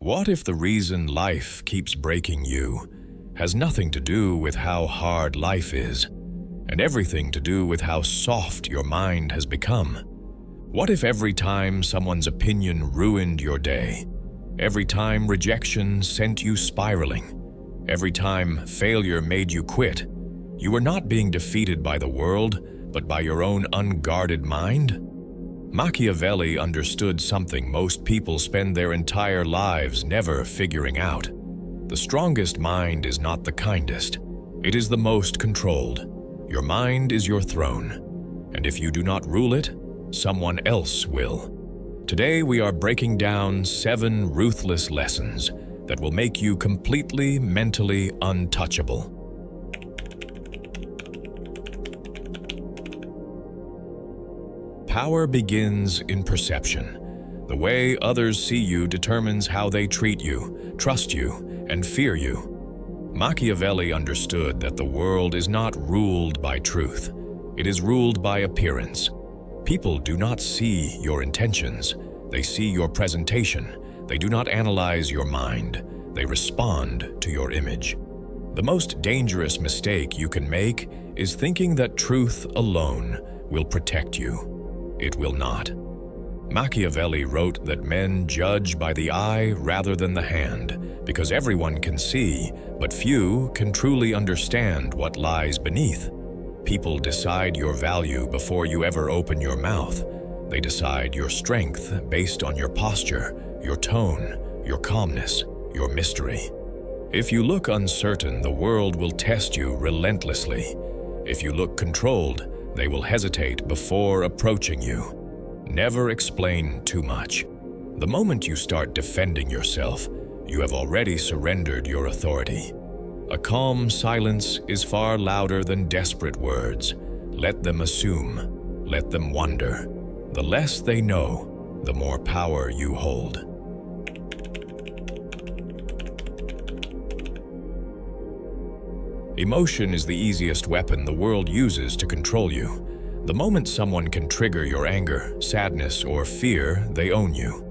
What if the reason life keeps breaking you has nothing to do with how hard life is, and everything to do with how soft your mind has become? What if every time someone's opinion ruined your day, every time rejection sent you spiraling, every time failure made you quit, you were not being defeated by the world, but by your own unguarded mind? Machiavelli understood something most people spend their entire lives never figuring out. The strongest mind is not the kindest. It is the most controlled. Your mind is your throne, and if you do not rule it, someone else will. Today we are breaking down 7 ruthless lessons that will make you completely mentally untouchable. Power begins in perception. The way others see you determines how they treat you, trust you, and fear you. Machiavelli understood that the world is not ruled by truth. It is ruled by appearance. People do not see your intentions. They see your presentation. They do not analyze your mind. They respond to your image. The most dangerous mistake you can make is thinking that truth alone will protect you. It will not. Machiavelli wrote that men judge by the eye rather than the hand, because everyone can see, but few can truly understand what lies beneath. People decide your value before you ever open your mouth. They decide your strength based on your posture, your tone, your calmness, your mystery. If you look uncertain, the world will test you relentlessly. If you look controlled, they will hesitate before approaching you. Never explain too much. The moment you start defending yourself, you have already surrendered your authority. A calm silence is far louder than desperate words. Let them assume. Let them wonder. The less they know, the more power you hold. Emotion is the easiest weapon the world uses to control you. The moment someone can trigger your anger, sadness, or fear, they own you.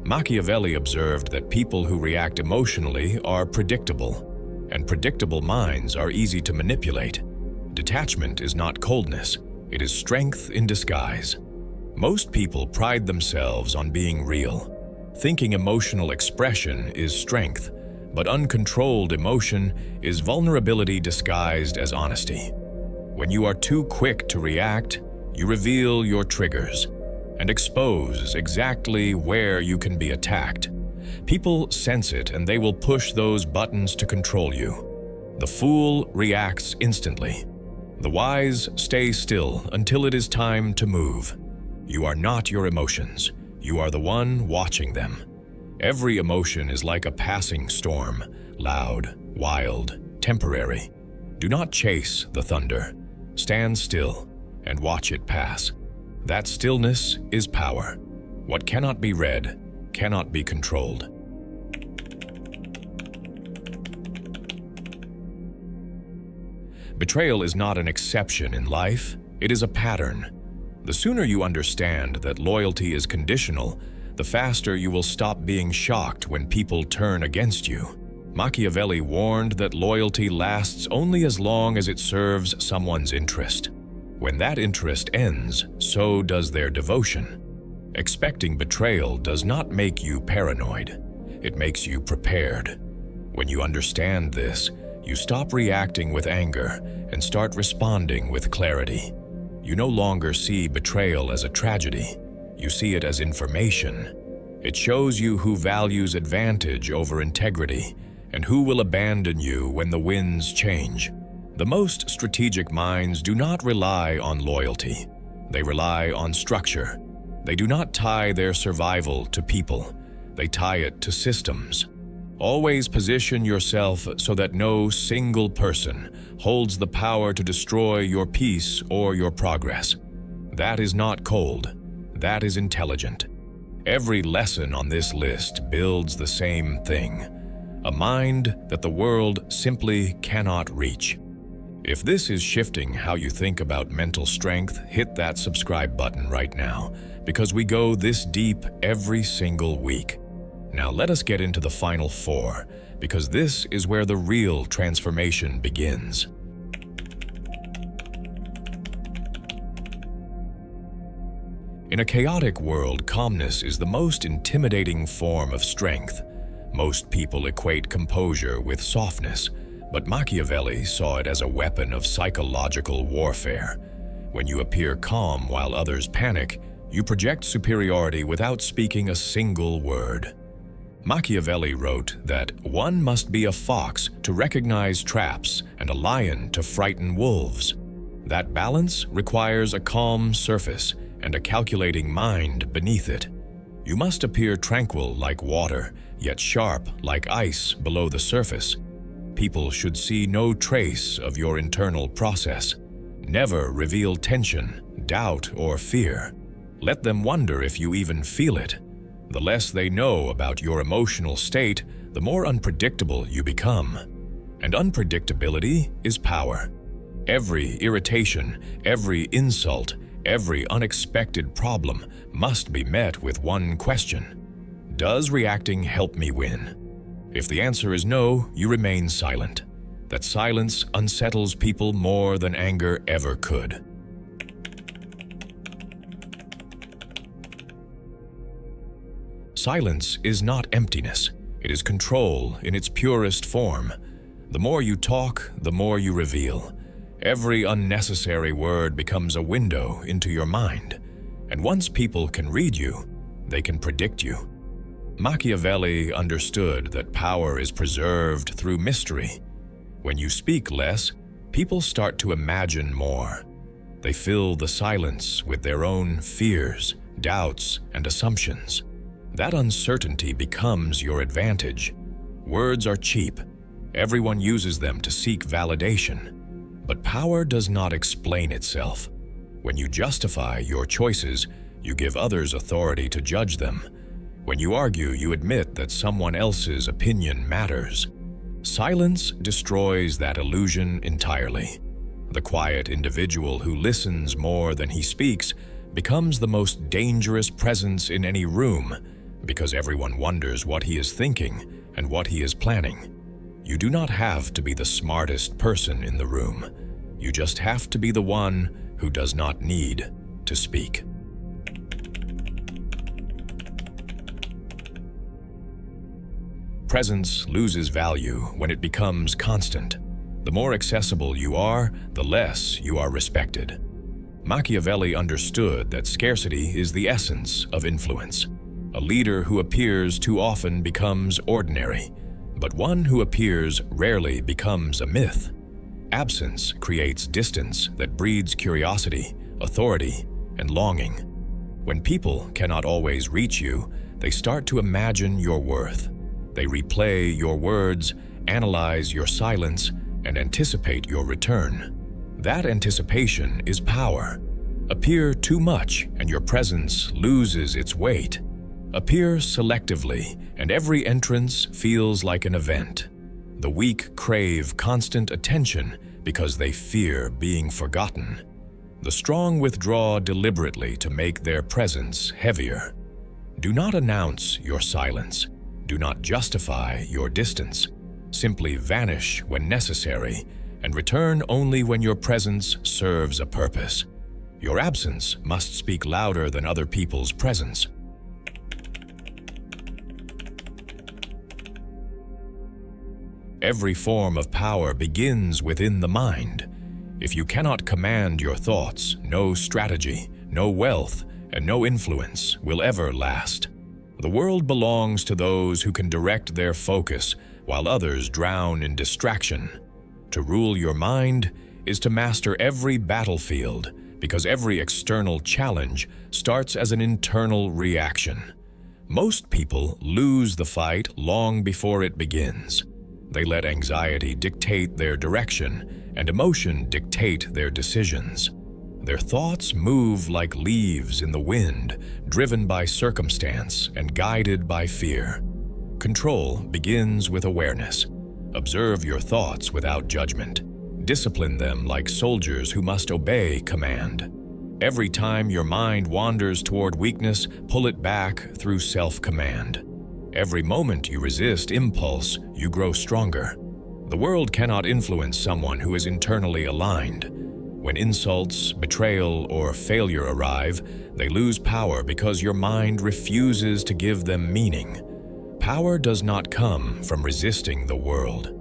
Machiavelli observed that people who react emotionally are predictable, and predictable minds are easy to manipulate. Detachment is not coldness, it is strength in disguise. Most people pride themselves on being real, thinking emotional expression is strength. But uncontrolled emotion is vulnerability disguised as honesty. When you are too quick to react, you reveal your triggers and expose exactly where you can be attacked. People sense it and they will push those buttons to control you. The fool reacts instantly. The wise stay still until it is time to move. You are not your emotions. You are the one watching them. Every emotion is like a passing storm, loud, wild, temporary. Do not chase the thunder. Stand still and watch it pass. That stillness is power. What cannot be read cannot be controlled. Betrayal is not an exception in life, it is a pattern. The sooner you understand that loyalty is conditional, the faster you will stop being shocked when people turn against you. Machiavelli warned that loyalty lasts only as long as it serves someone's interest. When that interest ends, so does their devotion. Expecting betrayal does not make you paranoid. It makes you prepared. When you understand this, you stop reacting with anger and start responding with clarity. You no longer see betrayal as a tragedy. You see it as information. It shows you who values advantage over integrity and who will abandon you when the winds change. The most strategic minds do not rely on loyalty. They rely on structure. They do not tie their survival to people. They tie it to systems. Always position yourself so that no single person holds the power to destroy your peace or your progress. That is not cold. That is intelligent. Every lesson on this list builds the same thing, a mind that the world simply cannot reach. If this is shifting how you think about mental strength, hit that subscribe button right now, because we go this deep every single week. Now let us get into the final four, because this is where the real transformation begins. In a chaotic world, calmness is the most intimidating form of strength. Most people equate composure with softness, but Machiavelli saw it as a weapon of psychological warfare. When you appear calm while others panic, you project superiority without speaking a single word. Machiavelli wrote that one must be a fox to recognize traps and a lion to frighten wolves. That balance requires a calm surface and a calculating mind beneath it. You must appear tranquil like water, yet sharp like ice below the surface. People should see no trace of your internal process. Never reveal tension, doubt, or fear. Let them wonder if you even feel it. The less they know about your emotional state, the more unpredictable you become. And unpredictability is power. Every irritation, every insult, every unexpected problem must be met with one question. Does reacting help me win? If the answer is no, you remain silent. That silence unsettles people more than anger ever could. Silence is not emptiness. It is control in its purest form. The more you talk, the more you reveal. Every unnecessary word becomes a window into your mind. And once people can read you, they can predict you. Machiavelli understood that power is preserved through mystery. When you speak less, people start to imagine more. They fill the silence with their own fears, doubts, and assumptions. That uncertainty becomes your advantage. Words are cheap. Everyone uses them to seek validation. But power does not explain itself. When you justify your choices, you give others authority to judge them. When you argue, you admit that someone else's opinion matters. Silence destroys that illusion entirely. The quiet individual who listens more than he speaks becomes the most dangerous presence in any room, because everyone wonders what he is thinking and what he is planning. You do not have to be the smartest person in the room. You just have to be the one who does not need to speak. Presence loses value when it becomes constant. The more accessible you are, the less you are respected. Machiavelli understood that scarcity is the essence of influence. A leader who appears too often becomes ordinary, but one who appears rarely becomes a myth. Absence creates distance that breeds curiosity, authority, and longing. When people cannot always reach you, they start to imagine your worth. They replay your words, analyze your silence, and anticipate your return. That anticipation is power. Appear too much, and your presence loses its weight. Appear selectively, and every entrance feels like an event. The weak crave constant attention because they fear being forgotten. The strong withdraw deliberately to make their presence heavier. Do not announce your silence. Do not justify your distance. Simply vanish when necessary and return only when your presence serves a purpose. Your absence must speak louder than other people's presence. Every form of power begins within the mind. If you cannot command your thoughts, no strategy, no wealth, and no influence will ever last. The world belongs to those who can direct their focus while others drown in distraction. To rule your mind is to master every battlefield, because every external challenge starts as an internal reaction. Most people lose the fight long before it begins. They let anxiety dictate their direction and emotion dictate their decisions. Their thoughts move like leaves in the wind, driven by circumstance and guided by fear. Control begins with awareness. Observe your thoughts without judgment. Discipline them like soldiers who must obey command. Every time your mind wanders toward weakness, pull it back through self-command. Every moment you resist impulse, you grow stronger. The world cannot influence someone who is internally aligned. When insults, betrayal, or failure arrive, they lose power because your mind refuses to give them meaning. Power does not come from resisting the world.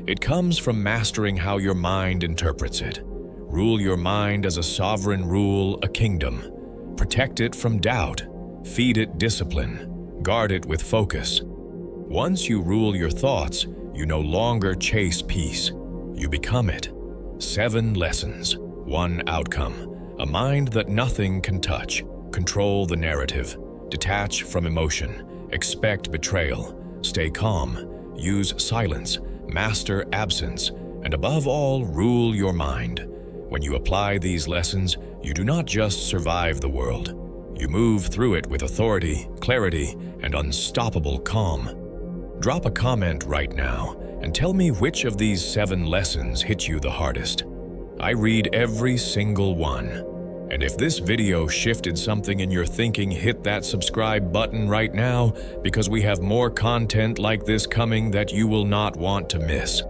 It comes from mastering how your mind interprets it. Rule your mind as a sovereign rule a kingdom. Protect it from doubt. Feed it discipline. Guard it with focus. Once you rule your thoughts, you no longer chase peace. You become it. 7 lessons, 1 outcome. A mind that nothing can touch. Control the narrative. Detach from emotion. Expect betrayal. Stay calm. Use silence. Master absence. And above all, rule your mind. When you apply these lessons, you do not just survive the world. You move through it with authority, clarity, and unstoppable calm. Drop a comment right now and tell me which of these 7 lessons hit you the hardest. I read every single one. And if this video shifted something in your thinking, hit that subscribe button right now, because we have more content like this coming that you will not want to miss.